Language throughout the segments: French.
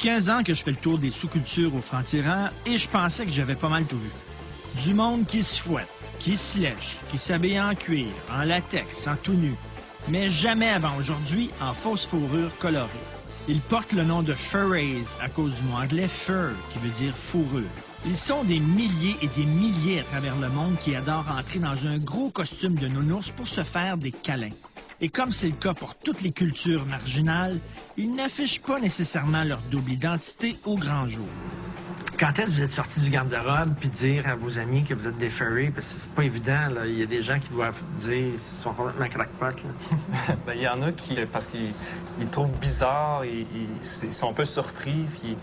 15 ans que je fais le tour des sous-cultures au Franc-Tirant et je pensais que j'avais pas mal tout vu. Du monde qui se fouette, qui se lèche, qui s'habille en cuir, en latex, en tout nu. Mais jamais avant aujourd'hui en fausse fourrure colorée. Ils portent le nom de furries à cause du mot anglais fur, qui veut dire fourrure. Ils sont des milliers et des milliers à travers le monde qui adorent entrer dans un gros costume de nounours pour se faire des câlins. Et comme c'est le cas pour toutes les cultures marginales, ils n'affichent pas nécessairement leur double identité au grand jour. Quand est-ce que vous êtes sorti du garde-robe puis dire à vos amis que vous êtes des furries? Parce que c'est pas évident, là. Il y a des gens qui doivent dire qu'ils sont complètement crackpots, là. Il y en a qui, parce qu'ils trouvent bizarre, ils sont un peu surpris, puis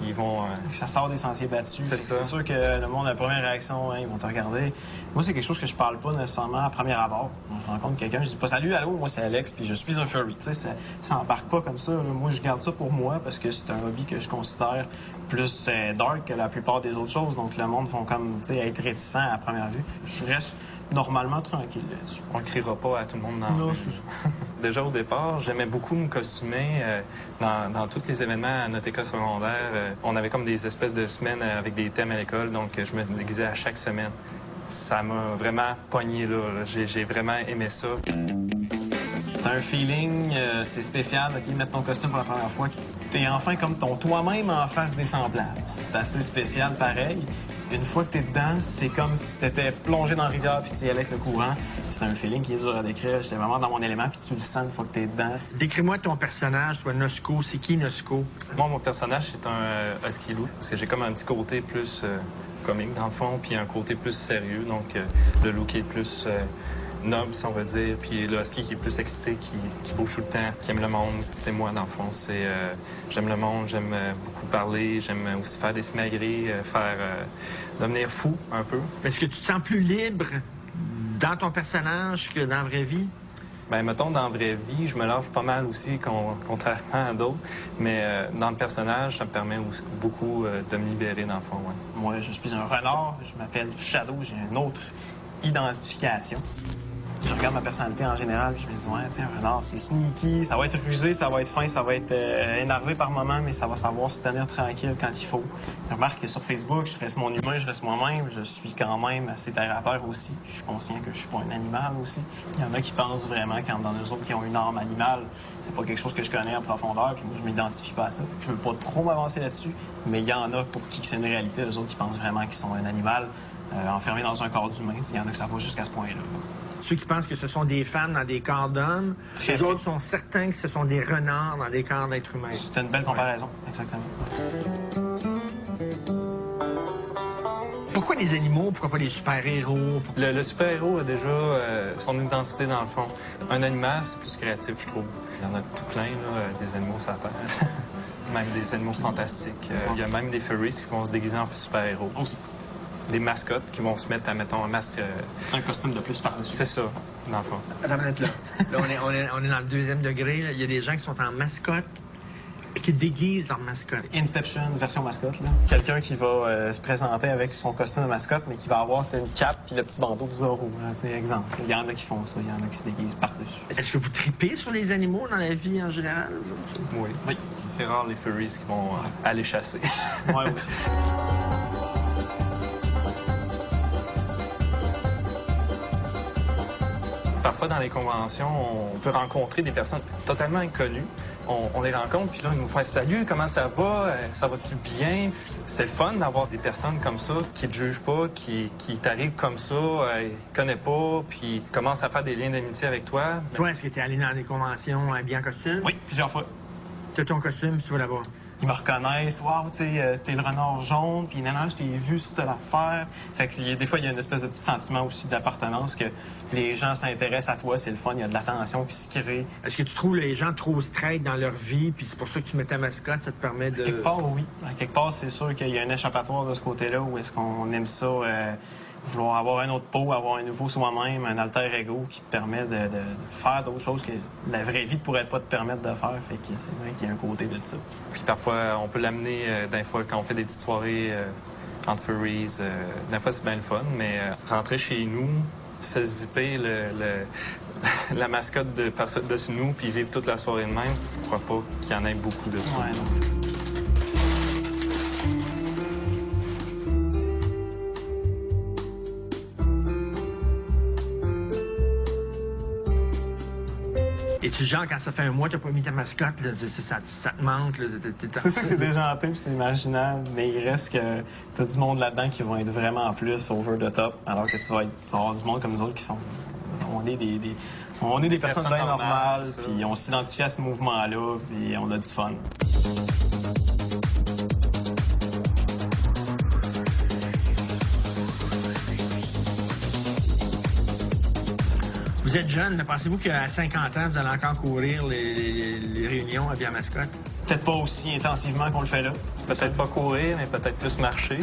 ils vont... Ça sort des sentiers battus. C'est ça. C'est sûr que le monde, la première réaction, hein, ils vont te regarder. Moi, c'est quelque chose que je parle pas nécessairement à premier abord. Je rencontre quelqu'un, je dis pas « Salut, allô, moi c'est Alex, puis je suis un furry ». Tu sais, ça embarque pas comme ça. Moi, je garde ça pour moi parce que c'est un hobby que je considère plus dark que la plupart des autres choses. Donc, le monde vont comme, tu sais, être réticent à première vue. Je reste normalement tranquille là-dessus. On ne criera pas à tout le monde dans la rue. C'est ça. Déjà au départ, j'aimais beaucoup me costumer dans tous les événements à notre école secondaire. On avait comme des espèces de semaines avec des thèmes à l'école, donc je me déguisais à chaque semaine. Ça m'a vraiment pogné là. J'ai vraiment aimé ça. C'est un feeling, c'est spécial, OK, mettre ton costume pour la première fois. T'es enfin comme ton toi-même en face des semblables. C'est assez spécial pareil. Une fois que t'es dedans, c'est comme si t'étais plongé dans la rivière puis tu y allais avec le courant. C'est un feeling qui est dur à décrire. J'étais vraiment dans mon élément puis tu le sens une fois que t'es dedans. Décris-moi ton personnage, toi, Nosco. C'est qui, Nosco? Moi, mon personnage, c'est un husky loup, parce que j'ai comme un petit côté plus comique, dans le fond, puis un côté plus sérieux. Donc, le loup qui est plus... noble, si on veut dire, puis le husky qui est plus excité, qui bouge tout le temps, qui aime le monde. C'est moi, dans le fond. J'aime le monde, j'aime beaucoup parler, j'aime aussi faire des simagrées, devenir fou, un peu. Est-ce que tu te sens plus libre dans ton personnage que dans la vraie vie? Bien, mettons, dans la vraie vie, je me lâche pas mal aussi, contrairement à d'autres. Mais dans le personnage, ça me permet aussi beaucoup de me libérer, dans le fond, ouais. Moi, je suis un renard, je m'appelle Shadow, j'ai une autre identification. Je regarde ma personnalité en général, puis je me dis, ouais, tiens, un renard, c'est sneaky, ça va être rusé, ça va être fin, ça va être énervé par moments, mais ça va savoir se tenir tranquille quand il faut. Je remarque que sur Facebook, je reste mon humain, je reste moi-même, je suis quand même assez terre à terre aussi. Je suis conscient que je suis pas un animal aussi. Il y en a qui pensent vraiment, quand dans eux autres qui ont une âme animale, c'est pas quelque chose que je connais en profondeur, puis moi, je m'identifie pas à ça. Je veux pas trop m'avancer là-dessus, mais il y en a pour qui c'est une réalité, eux autres qui pensent vraiment qu'ils sont un animal enfermé dans un corps d'humain. Il y en a que ça va jusqu'à ce point-là. Ceux qui pensent que ce sont des femmes dans des corps d'hommes, les autres sont certains que ce sont des renards dans des corps d'êtres humains. C'est une belle comparaison, exactement. Pourquoi les animaux? Pourquoi pas les super-héros? Le super-héros a déjà son identité, dans le fond. Un animal, c'est plus créatif, je trouve. Il y en a tout plein, là, des animaux sur la Terre. Même des animaux fantastiques. Il y a même des furries qui vont se déguiser en super-héros. Aussi. Des mascottes qui vont se mettre à, mettons, un masque... Un costume de plus par-dessus. C'est ça, dans le fond. Attends une minute, là. Là, on est dans le deuxième degré. Là. Il y a des gens qui sont en mascotte et qui déguisent leur mascotte. Inception, version mascotte, là. Quelqu'un qui va se présenter avec son costume de mascotte, mais qui va avoir une cape puis le petit bandeau de Zorro, là, exemple. Il y en a qui font ça, il y en a qui se déguisent par-dessus. Est-ce que vous tripez sur les animaux dans la vie en général? Oui. Oui. C'est rare les furries qui vont aller chasser. Ouais, aussi. Parfois, dans les conventions, on peut rencontrer des personnes totalement inconnues. On les rencontre, puis là, ils nous font « Salut, comment ça va? Ça va-tu bien? » C'est le fun d'avoir des personnes comme ça qui te jugent pas, qui t'arrivent comme ça, ils te connaissent pas, puis commencent à faire des liens d'amitié avec toi. Toi, est-ce que tu es allé dans des conventions habillé en costume? Oui, plusieurs fois. Tu as ton costume, tu vas là-bas. Ils me reconnaissent. Waouh, tu sais, t'es le renard jaune, puis non, je t'ai vu sur telle affaire. Fait que des fois, il y a une espèce de petit sentiment aussi d'appartenance que les gens s'intéressent à toi, c'est le fun, il y a de l'attention qui se crée. Est-ce que tu trouves les gens trop straight dans leur vie, puis c'est pour ça que tu mets ta mascotte, ça te permet de... Quelque part, oui. À quelque part, c'est sûr qu'il y a un échappatoire de ce côté-là où est-ce qu'on aime ça, vouloir avoir un autre pot, avoir un nouveau soi-même, un alter ego qui te permet de faire d'autres choses que la vraie vie ne pourrait pas te permettre de faire. Fait que c'est vrai qu'il y a un côté de ça. Puis parfois, on peut l'amener, des fois, quand on fait des petites soirées entre furries, des fois, c'est bien le fun, mais rentrer chez nous, se zipper la mascotte dessus nous, puis vivre toute la soirée de même, je crois pas qu'il y en ait beaucoup de ça. Ouais, non. Es-tu genre, quand ça fait un mois que t'as pas mis ta mascotte, là, ça te manque? Là, C'est sûr que c'est déjanté puis c'est imaginable, mais il reste que t'as du monde là-dedans qui vont être vraiment plus over the top, alors que tu vas avoir du monde comme nous autres qui sont... On est des personnes bien normales, puis on s'identifie à ce mouvement-là, puis on a du fun. Vous êtes jeune, mais pensez-vous qu'à 50 ans, vous allez encore courir les réunions à Bien Mascotte? Peut-être pas aussi intensivement qu'on le fait là. Peut-être pas courir, mais peut-être plus marcher.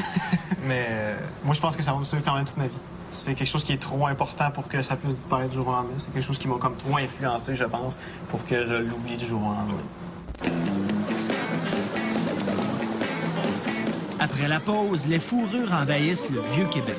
Mais moi, je pense que ça va me suivre quand même toute ma vie. C'est quelque chose qui est trop important pour que ça puisse disparaître du jour au lendemain. C'est quelque chose qui m'a comme trop influencé, je pense, pour que je l'oublie du jour au lendemain. Après la pause, les fourrures envahissent le Vieux-Québec.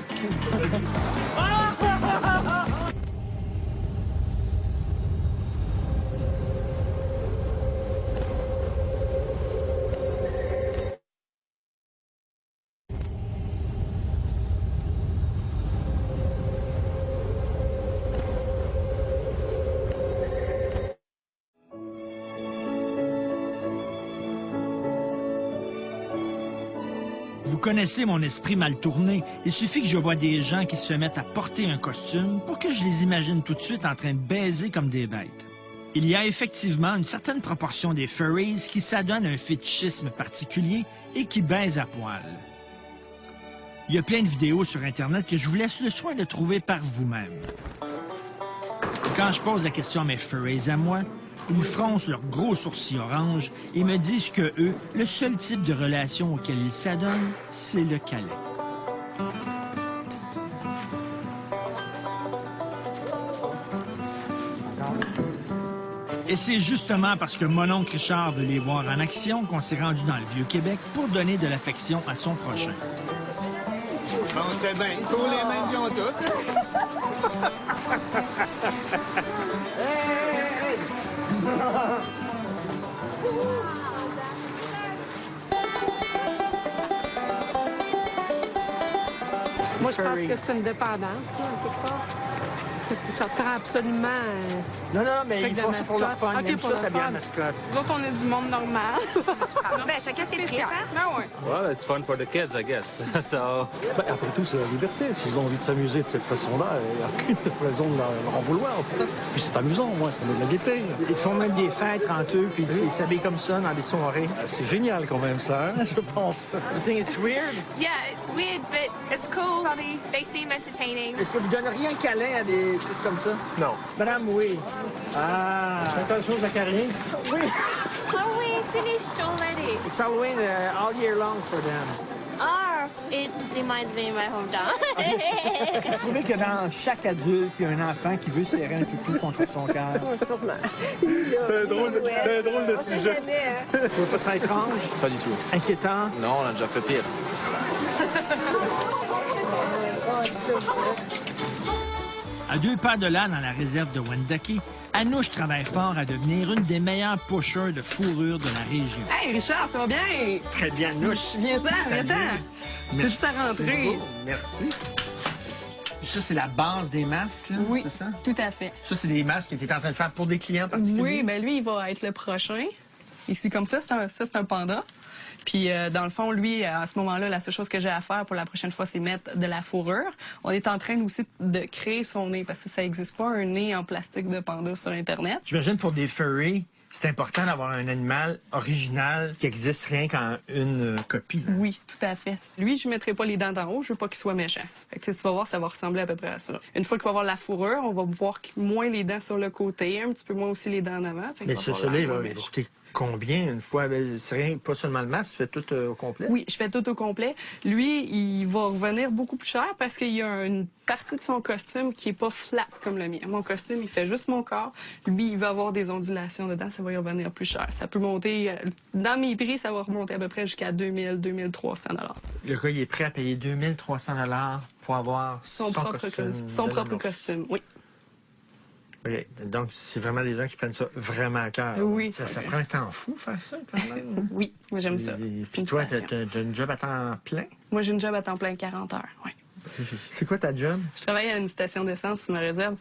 Vous connaissez mon esprit mal tourné. Il suffit que je vois des gens qui se mettent à porter un costume pour que je les imagine tout de suite en train de baiser comme des bêtes. Il y a effectivement une certaine proportion des furries qui s'adonnent à un fétichisme particulier et qui baisent à poil. Il y a plein de vidéos sur Internet que je vous laisse le soin de trouver par vous-même. Quand je pose la question à mes furries à moi, ils froncent leurs gros sourcils orange et me disent que eux, le seul type de relation auquel ils s'adonnent, c'est le câlin. Et c'est justement parce que mon oncle Richard veut les voir en action qu'on s'est rendu dans le Vieux-Québec pour donner de l'affection à son prochain. Bon, c'est bien. Tous les mêmes qui ont toutes. Moi, je pense que c'est une dépendance, là, quelque part. Ça te prend absolument... Non, mais ils font ça pour leur fun. Ils aiment ça, ça bien mascotte. Nous autres, on est du monde normal. Ben, chacun ses tripes, hein? Ben ouais. Well, it's fun for the kids, I guess. So... Ben, après tout, c'est la liberté. S'ils ont envie de s'amuser de cette façon-là, il n'y a aucune raison de leur en vouloir. Puis c'est amusant, moi, ça met de la gaieté. Ils font même des fêtes entre eux, puis ils s'habillent comme ça dans des soirées. C'est génial quand même, ça, hein, je pense. You think it's weird? Yeah, it's weird, but it's cool. Funny. They seem entertaining. Est-ce que vous donneriez un câlin à des trucs comme ça? non. Madame, oui. Ah. Attention, Zacharie. Oui. Oh, we finished already. It's Halloween all year long for them. Oh, it reminds me of my hometown. Vous trouvez que dans chaque adulte, il y a un enfant qui veut serrer un toutou contre son cœur? Sûrement. C'est un drôle de sujet. Tu veux pas ça étrange? Pas du tout. Inquiétant? Non, on a déjà fait pire. À 2 pas de là, dans la réserve de Wendake, Anouche travaille fort à devenir une des meilleures pushers de fourrure de la région. Hey, Richard, ça va bien? Très bien, Anouche. Viens-t'en, viens-t'en. C'est juste à rentrer. Merci. Ça, c'est la base des masques, là? Oui, c'est ça? tout à fait. Ça, c'est des masques que tu es en train de faire pour des clients particuliers? Oui, bien lui, il va être le prochain. Ici, comme ça, c'est un panda. Puis, dans le fond, lui, à ce moment-là, la seule chose que j'ai à faire pour la prochaine fois, c'est mettre de la fourrure. On est en train aussi de créer son nez, parce que ça n'existe pas un nez en plastique de panda sur Internet. J'imagine pour des furries, c'est important d'avoir un animal original qui existe rien qu'en une copie. Là. Oui, tout à fait. Lui, je ne mettrai pas les dents d'en haut, je veux pas qu'il soit méchant. Fait que tu vas voir, ça va ressembler à peu près à ça. Une fois qu'il va avoir la fourrure, on va voir moins les dents sur le côté, un petit peu moins aussi les dents en avant. Mais celui-là, il va coûter combien une fois? C'est rien, pas seulement le masque, tu fais tout au complet? Oui, je fais tout au complet. Lui, il va revenir beaucoup plus cher parce qu'il y a une partie de son costume qui est pas flat comme le mien. Mon costume, il fait juste mon corps. Lui, il va avoir des ondulations dedans, ça va y revenir plus cher. Ça peut monter, dans mes prix, ça va remonter à peu près jusqu'à 2000, 2300 $. Le gars, il est prêt à payer 2300 $ pour avoir son propre costume, oui. OK. Donc, c'est vraiment des gens qui prennent ça vraiment à cœur. Oui. Ça prend un temps fou, faire ça, quand même. Oui, moi, j'aime ça. Puis toi, t'as une job à temps plein? Moi, j'ai une job à temps plein 40 heures, oui. C'est quoi ta job? Je travaille à une station d'essence sur ma réserve.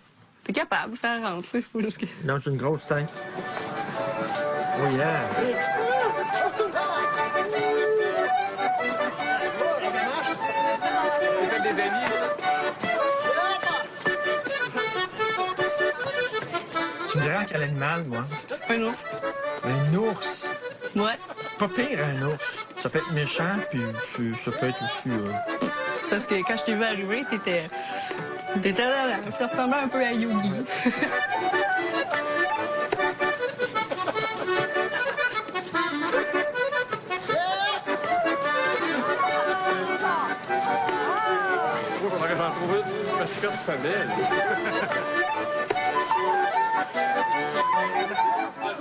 T'es capable, ça rentre. Faut juste que... Non, j'ai une grosse tête. Oh yeah! C'est des amis. Tu me dirais quel animal, moi? Un ours. Un ours? Ouais. Pas pire, un ours. Ça peut être méchant, puis ça peut être aussi... C'est parce que quand je t'ai vu arriver, t'étais là. Ça ressemblait un peu à Yogi. On aurait pas trouvé une mascotte femelle.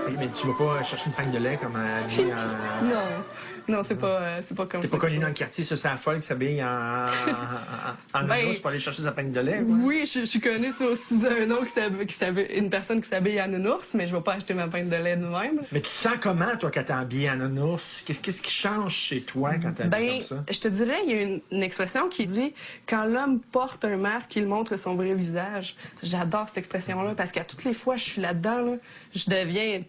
Oui, mais tu vas pas chercher une pinte de lait comme Annie en... Non, c'est pas comme ça. T'es pas connu dans le quartier, ça, c'est la folle qui s'habille en nounours pour aller chercher sa pinte de lait, quoi. Oui, je suis connue sous un nom une personne qui s'habille en nounours, mais je vais pas acheter ma pinte de lait de même. Mais tu te sens comment, toi, quand t'es habillé en nounours? Qu'est-ce qui change chez toi quand t'es habillé comme ça? Je te dirais, il y a une expression qui dit « Quand l'homme porte un masque, il montre son vrai visage ». J'adore cette expression-là, parce qu'à toutes les fois, je suis là-dedans, là, je deviens...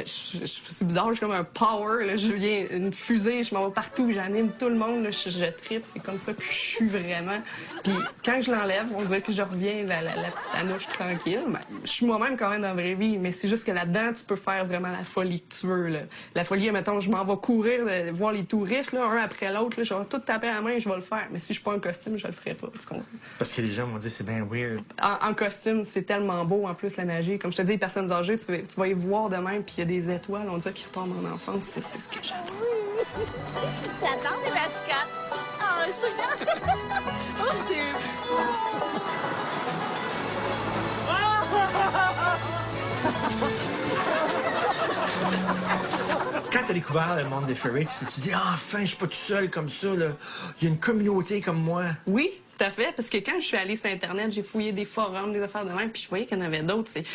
C'est bizarre, je suis comme un power, là. Je viens une fusée, je m'en vais partout, j'anime tout le monde, là. Je tripe, c'est comme ça que je suis vraiment. Puis quand je l'enlève, on dirait que je reviens la petite Anouche tranquille. Ben, je suis moi-même quand même dans la vraie vie, mais c'est juste que là-dedans, tu peux faire vraiment la folie que tu veux, là. La folie, mettons, je m'en vais courir, voir les touristes, là, un après l'autre, là, je vais tout taper à la main et je vais le faire. Mais si je suis pas en costume, je le ferai pas, tu comprends? Parce que les gens m'ont dit c'est bien weird. En costume, c'est tellement beau, en plus, la magie. Comme je te dis, les personnes âgées, tu vas y voir de même, puis il y a des étoiles, on dirait qu'ils retombent en enfance. C'est ce que j'adore. J'adore les mascottes. Oh, c'est bien. Oh, c'est fou. Quand t'as découvert le monde des furries, tu te dis ah, enfin, je suis pas tout seul comme ça, là. Il y a une communauté comme moi. Oui, tout à fait, parce que quand je suis allée sur Internet, j'ai fouillé des forums, des affaires de même, puis je voyais qu'il y en avait d'autres. C'est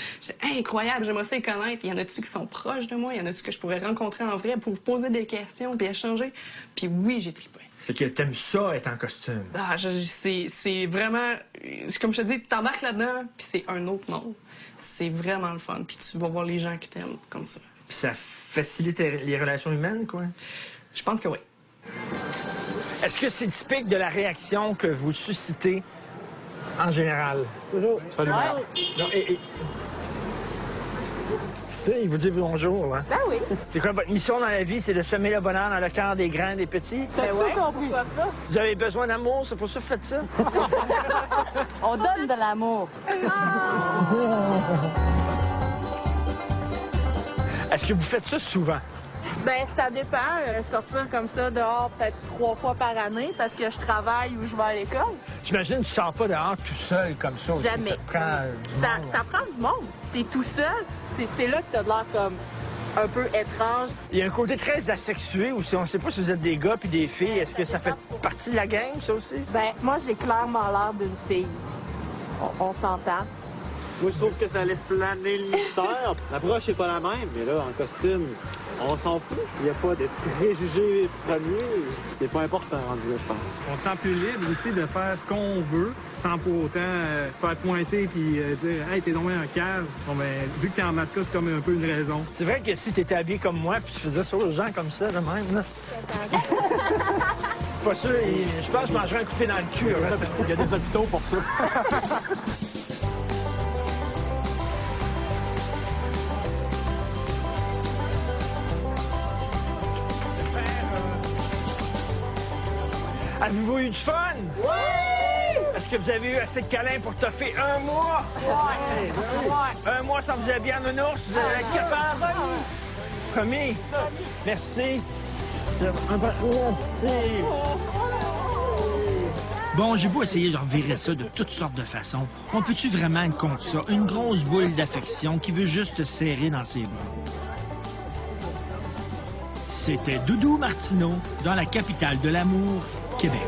incroyable, j'aimerais ça les connaître. Il y en a-tu qui sont proches de moi? Il y en a-tu que je pourrais rencontrer en vrai pour poser des questions puis échanger? Puis oui, j'ai trippé. Fait que t'aimes ça, être en costume. Ah, c'est vraiment... Comme je te dis, t'embarques là-dedans, puis c'est un autre monde. C'est vraiment le fun, puis tu vas voir les gens qui t'aiment comme ça. Puis ça facilite les relations humaines, quoi? Je pense que oui. Est-ce que c'est typique de la réaction que vous suscitez en général? Toujours. Salut. Non, il vous dit bonjour, hein? Ben oui. C'est quoi votre mission dans la vie? C'est de semer le bonheur dans le cœur des grands, des petits? Ben ouais. Pourquoi pas? Vous avez besoin d'amour, c'est pour ça que vous faites ça? On donne de l'amour. Est-ce que vous faites ça souvent? Ben ça dépend. Sortir comme ça dehors peut-être 3 fois par année parce que je travaille ou je vais à l'école. J'imagine que tu sors pas dehors tout seul comme ça. Jamais. Ça prend du monde. Ça prend du monde. T'es tout seul. C'est là que t'as de l'air comme un peu étrange. Il y a un côté très asexué aussi. On ne sait pas si vous êtes des gars puis des filles. Est-ce que ça fait partie de la game, ça aussi? Ben moi, j'ai clairement l'air d'une fille. On s'entend. Moi, je trouve que ça laisse planer le mystère. L'approche n'est pas la même, mais là, en costume, on s'en fout. Il n'y a pas de préjugés premiers. C'est pas important, rendu là, je pense. On se sent plus libre aussi de faire ce qu'on veut, sans pour autant faire pointer puis dire « Hey, t'es tombé en cave ». Bon, ben, vu que t'es en mascotte, c'est comme un peu une raison. C'est vrai que si t'étais habillé comme moi puis tu faisais ça aux gens comme ça, de même, là... Pas sûr, je pense que je mangerais un coup de pied dans le cul. Il y a des hôpitaux pour ça. Avez-vous eu du fun? Oui! Est-ce que vous avez eu assez de câlins pour toffer un mois? Ouais. Un mois sans vous habiller en nounours? Vous allez être capable? Promis. Merci. Merci. Bon, j'ai beau essayer de revirer ça de toutes sortes de façons. On peut-tu vraiment être contre ça? Une grosse boule d'affection qui veut juste te serrer dans ses bras. C'était Doudou Martineau dans la capitale de l'amour, Québec.